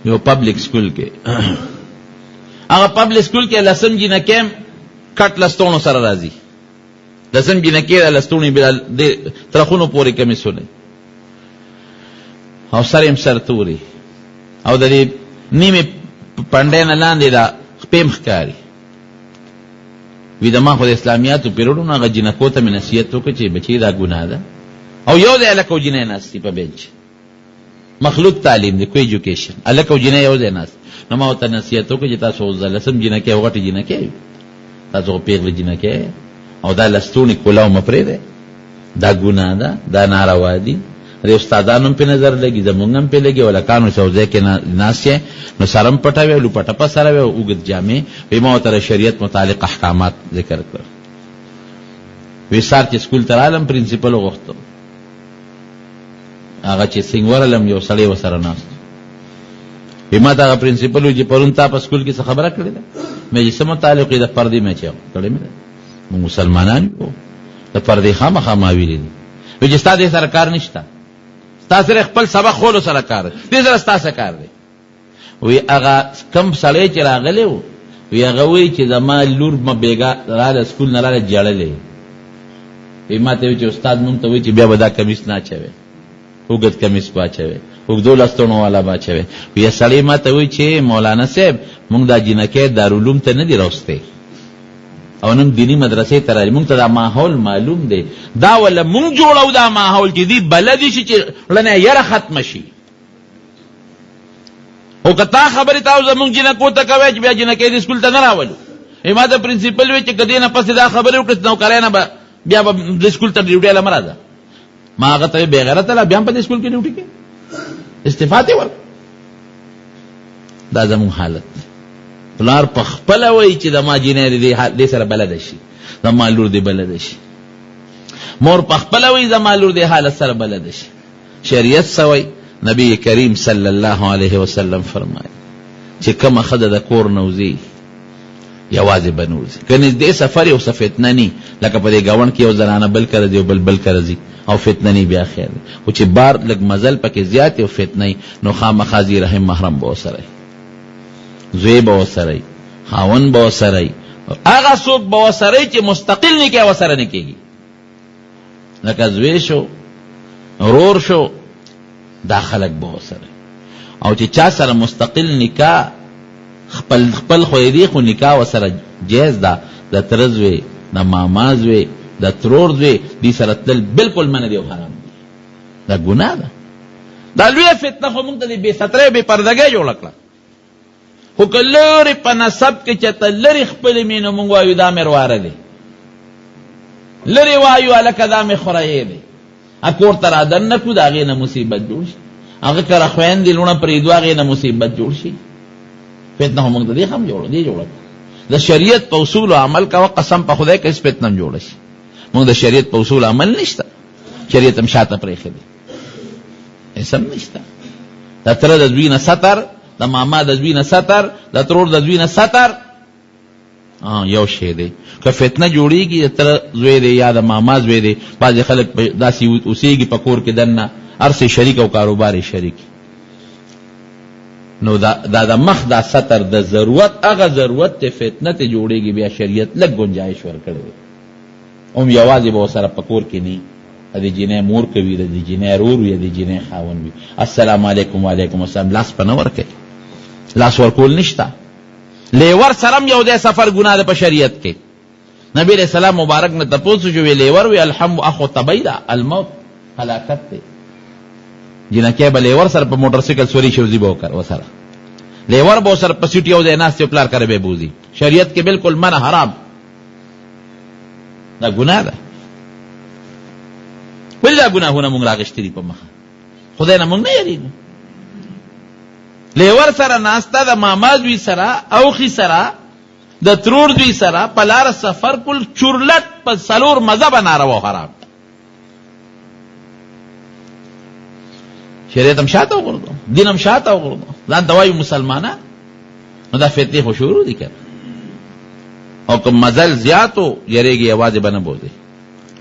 یو پبلک سکول کې هغه پبلک سکول کې لسم جنکیم کټ لستونو سره راځي لسم جنکی لستونی بلال ترخونو پوری کمیسونه او سریم سر توری او د دې نیمه پندې نه لاندې دا پیم ښکاری وی د ما خو د اسلامیاتو پیروډو نه غجنکو ته نصیحت وکړي چې بچی دا ګناه ده او یو ځای الکو جنې ناستی په بنچ مخلوط تعلیم دی کوئی ایجوکیشن الکو جنې یو ځای ناست نو ما ته نصیحت وکړي چې تاسو ځلسم جنکې وغټي جنکې تاسو پیغله جنکې او دا لستونی کولاو مپرې ده دا ګناه ده دا ناروا دي د استادانو په نظر لګي زمونږ په لګي ولکانو سوځه کې ناسه نو سرم پټاوي لو پټه په سره وګد جامې په مو تر شریعت متعلق احکامات ذکر کړ وی سار چې سکول تر عالم پرنسپل وغوښتو هغه چې څنګه ورلم یو سړی وسره ناست بما دا پرنسپل چې پرون تا په سکول کې څه خبره کړې ده مې چې متعلق د پردې مې چا کړې مې مسلمانان یو د پردې خامخا ما ویلې وي چې ستاسو سره کار نشته تاسو خپل سبق خولو سره کار دې سره تاسو کار دی وی هغه کم سړی چې راغلی وو وی هغه وی چې زما لور م بیګا را سکول نه را جړلې وی ما ته چې استاد مونږ ته وی چې بیا به دا کمیس نه چوي وګت کمیس واچوي وګدول استونو والا واچوي وی سړی ما ته وی چې مولانا صاحب مونږ دا جنکه دارالعلوم ته نه دی راوسته او نن دینی مدرسې ترای مونږ ته دا ماحول معلوم دی دا ولا مونږ جوړو دا ماحول چې دی بلدی شي چې لنه یره ختم شي او کتا خبره تاسو مونږ جنہ کوته کوي چې بیا جنہ کې د سکول ته نه راولو ایما دا پرنسپل وی چې کدی نه پس دا خبره وکړه نو کړای نه بیا د سکول ته ډیوټي له مرزه ما هغه ته به غیرت له بیا په سکول کې ډیوټي کې استفاده ور دا زموږ حالت پلار په خپل وای چې د ما جنې دې سره بلد شي د ما لور دې بلد شي مور په خپل وای د ما لور دې حالت سره بلد شي شریعت سوی نبی کریم صلی الله علیه وسلم فرمایي چې کوم خدای د کور نوزي یوازې بنوزي کنه دې سفر یو فتنه ني لکه په دې گاون کې یو زنانه بل کړ دی بل کړ دی او فتنه ني بیا خیر او چې بار لګ مزل پکې زیات او فتنه نو خامخازي رحم محرم به وسره زوی به وسره خاون به وسره هغه څوک به وسره چې مستقل نه کې وسره نه کېږي لکه زوی شو رور شو داخلك به وسره او چې چا سره مستقل نکاح خپل خو دې خو نکاح وسره جایز ده د ترزوي د مامازوي د ترورزوي دې سره تل بالکل منه دی حرام دا ګناه ده دا لوی فتنه خو موږ ته به ستره به پردګي جوړ کړه خو کلوري په نسب کې چې تلری خپل مینه مونږ وایو دا مرواره دي لری وایو الکه دا مې خورایې دي اکور تر ادن نه کو دا غي نه مصیبت جوړ شي هغه کړه خوین دي لونه پرې دوه غي نه مصیبت جوړ شي فتنه مونږ ته دي هم جوړ دي جوړ د شریعت په اصول او عمل کا قسم په خدای کې فتنه جوړ شي مونږ د شریعت په اصول عمل نشته شریعت هم شاته پرې خدي اسم نشته دا تر د دوینه ستر د ماما د دوینه ستر د ترور د دوینه ستر یو شی دی که فتنه جوړیږي تر زوی دی یا د ماما زوی دی بعض خلک داسې اوسېږي په کور کې دنه ارسه شریک او کاروبار شریک نو دا د مخ دا ستر د ضرورت هغه ضرورت ته فتنه ته جوړیږي بیا شریعت لږ گنجائش ورکړي هم یوازې به سره په کور کې نه د جنې مور کوي د جنې رور وي د جنې خاون وي السلام علیکم وعلیکم السلام لاس پنور کوي لاس ورکول نشتا لیور سرم یو دے سفر گناہ دے پا شریعت کے نبی علیہ السلام مبارک نے تپوسو جو لیور وی الحم اخو طبیدہ الموت حلاکت تے جنہ کیا با لیور سر پا موٹر سیکل سوری شوزی بو کر وسرا لیور بو سر پا سیٹی یو دے ناس تے پلار کر بے بوزی شریعت کے بالکل منع حرام دا گناہ دا ولی دا گناہ ہونا مونگ راگشتری پا مخا خدای نا مونگ نیاری لیور سره ناستا د ماماز وی سره اوخی سره د ترور دوی سره پلار سفر کل چورلټ په سلور مذهب ناروا حرام شریعت هم شاته وګورئ دین هم شاته وګورئ ځان دوایو مسلمانان نو دا فتنه خو شروع دي کړه او کوم مزل زیاتو یریږي आवाज بنه بوزي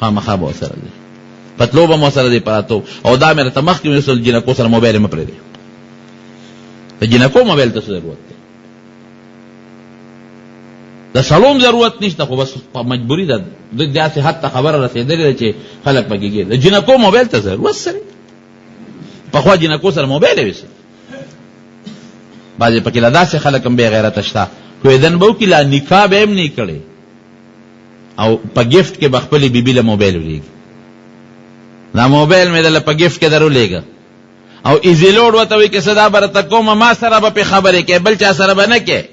خامخا به سره دي پتلو به مو سره دي پاتو او دا مې ته مخ کې رسول جن کو سره موبایل مې پرې دي د جنکو موبایل ته ضرورت دی؟ د سلوم ضرورت نشته، خو بس مجبوری ده. د داسې حد ته خبره رسېدلې ده چې خلک پکې ګیر. د جنکو موبایل ته ضرورت سره پخوا جنکو سره موبایل یې ویسه. بعضې پکې لا داسې خلک هم بې غیرته شته کوېدن به وکړي لا نکاح به هم نه یې کړی او په ګفټ کې به خپلې بیبي له موبایل ولیږي. دا موبایل مې دله په ګفټ کې در ولېږه او ایزي لوډ ورته وایي که څه دا به راته کومه ما سره به پې خبرې کوې، بل چا سره به نه کوې.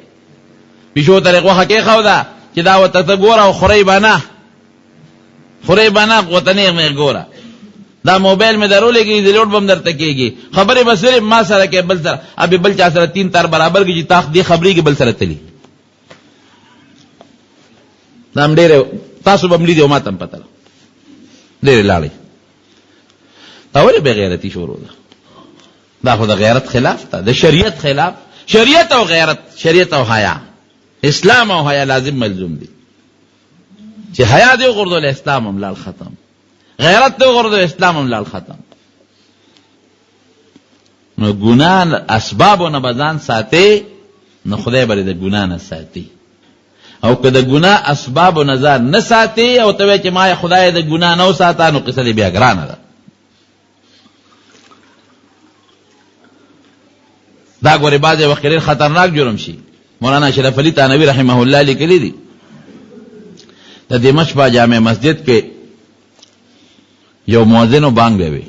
پیشو ته یې غوښه کېښوده چې دا ورته ته ګوره او خورئ به نه، خورئ به نه، ورته نیغ نیغ ګوره. دا موبایل مې در ولېږي ایزي لوډ به هم درته کېږي، خبرې به صرف ما سره کوې، بل سره ابې بل چا سره 3 تار برابر کړي چې تا دې خبرې کې بل سره تلي. دا هم ډېرې تاسو به هم لیدي او ما ته هم پته ده ډېرې لاړې. دا ولې بې غیرتي شروع ده؟ دا خو د غیرت خلاف ده، د شریعت خلاف. شریعت او غیرت، شریعت او حیا، اسلام او حیا لازم ملزوم دي. چې حیا دې وغورځول اسلام هم لاړ ختم، غیرت دې وغورځول اسلام هم لاړ ختم. نو ګناه اسبابو نه به ځان ساتې نو خدای به د ګناه نه ساتي. او که د ګناه اسبابو نه ځان نه ساتي او ته وایې چې ما خدای د ګناه نه وساته نو قصه دې بیا ګرانه ده. دا ګورې بعضې وخت ډېر خطرناک جرم شي. مولانا اشرف علي تانوي رحمه الله لیکلي دي د دمشق په جامع مسجد کې یو مؤذن و بانګ به وي،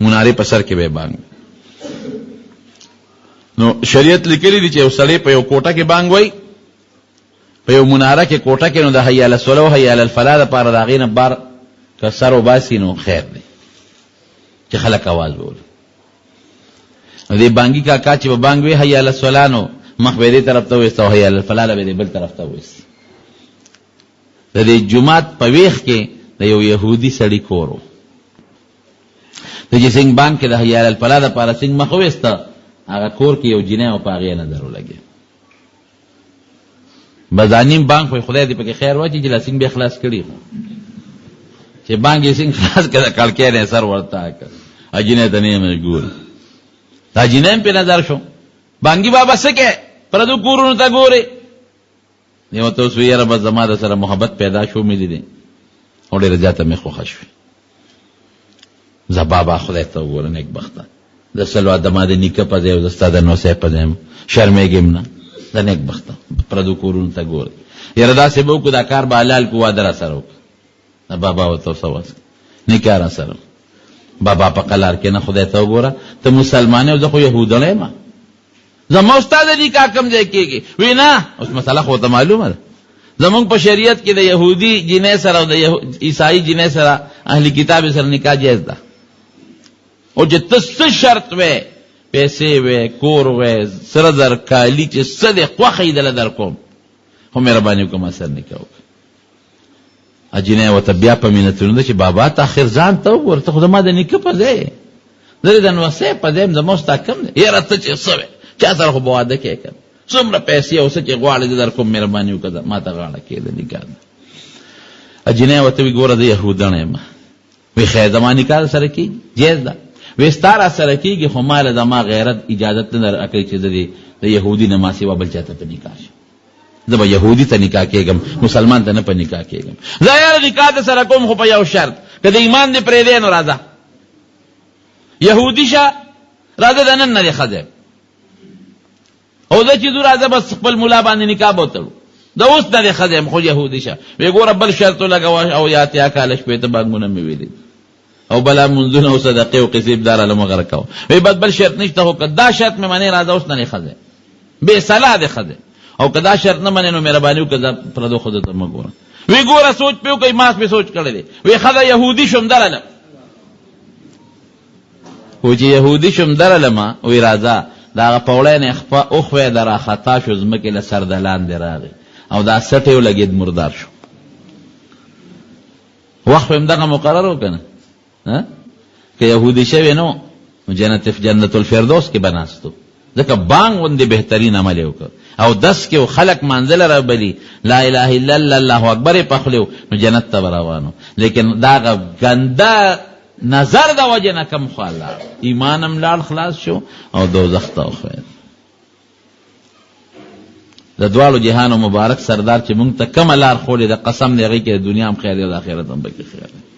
منارې په سر کې به بانګ. نو شریعت لیکلي دي چې یو سړی په یو کوټه کې بانګ وایي، په یو مناره کې کوټه کې، نو د حي علی الصلاة او حي علی الفلاح دپاره د هغې نه بار که سر وباسي نو خیر دی چې خلک اواز وولي. نو دې بانګي کاکا چې به بانګ وي حي علی الصلاة نو مخ به دې طرف ته وایسته او حي علی الفلاح به دې بل طرف ته وایسته. د دې جومات په ویښ کې د یو یهودي سړي کور و. د چې څنګه بانګ کې د حي علی الفلاح دپاره څنګه مخ وایسته، هغه کور کې یو جنۍ او په هغې نظر ولګېد. بزانیم بانک خو خدای دې پکې خیر واچي چې لاسنګ به خلاص کړي، چې بانک یې څنګه خلاص کړه کړکۍ نه سر ورته کړ اجینه ته نه مجبور دا جنې په نظر شو. بانګي بابا سکه پردو کورونو ته ګوري، یو ته سو یې رب زما سره محبت پیدا شو مې دي او ډېر زیاته مې خوښ شو. زبابا خدای ته وګوره نیک بخته د سلوا د ما د نیکه په ځای او د استاد نو سه په ځای شرمېږم نه د نیک بخته پردو کورونو ته ګوري. یاره داسې به وکړو دا کار به حلال کړو، واده را سره وکړو. بابا ورته وسوس نکاح را سره بابا په قلار کې نه خدای ته وګوره ته مسلمان او زه خو یهودی یم، زما استاد نکاح کوم ځای کېږي؟ وی نه اوس مسله خو ته معلومه ده زمونږ په شریعت کې د یهودي جنۍ سره او د عیسائی جنۍ سره اهل کتاب سره نکاح جایز ده. او چې ته څه شرط وې، پیسې وې، کور وې، سره زر کالي چې څه دې خوښه یې دله در کوم، خو مهرباني وکړه ما سره نکاح وکړه. جنۍ ورته بیا په مینتونو ده چې بابا ته اخر ځان ته وګوره، ته خو زما د نیکه په ځای زه د نوسۍ په ځای یم، زما ستا کم دی. یاره ته چې څه وې چا سره خو به واده کې که څومره پیسې او څه چې غواړې زه در کوم، مهرباني وکړه ما ته غاړه کېږده نکاح ده. جنۍ ورته وي ګوره زه یهودڼه یم. وی خیر زما نکاح سره کېږي جایز ده. وی ستا را سره کېږي خو ما له زما غیرت اجازت نه راکوي چې زه د یهودي نه ما سوا بل چاته په نکاح شم. زه به یهودي ته نکاح کېږم، مسلمان ته نه په نکاح کېږم. زه یاره نکاح ته سره کوم خو په یو شرط، که د ایمان دې پرېږدی نو راځه یهودي شه، راځه د نن نه دې ښه ځای او زه چې ځو راځه بس خپل ملا باندې نکاح به وتړو، د اوس نه دې ښه ځای خو یهودي شه. وی ګوره بل شرط ولګوه او یا اتیا کاله شپېته بانګونه مې ویلي او بلا منځونه او صدقې او قصې دار علمه غره کوه. وی بل شرط نشته خو که دا شرط مې منې راځه اوس نه دې ښه ځای بې صلاح دې ښه ځای، او که دا شرط نه منې نو مهرباني وکړه پردو ښځو ته مه ګوره. وی ګوره سوچ پې وکړئ، ما پې سوچ کړی دی. وی ښه ده یهودي شم درلم، خو چې یهودي شم درلمه وی راځه د هغه پوړی نه اوښوی د راخطا شو ځمکې له سر د لاندې راغی او دا سټ یې ولګېد مردار شو. وخت به همدغه مقرر و که نه؟ که یهودي شوی نو جنت الفردوس کې به ناستو، ځکه بانګ غوندې بهترین عمل یې وکړ او دس کې خلک منزله را بلی لا اله الا الله الله اکبر یې پخلو نو جنت ته به روانو. لیکن دا هغه ګنده نظر دا وجه نه کم خوالا ایمانم لاړ خلاص شو او دوزخ ته وخوید. د دواړو جهانو مبارک سردار چې مونږ ته کومه لار ښودې ده قسم دی هغې کې د دنیا هم خیر دی او د آخرت هم پکې خیر دی.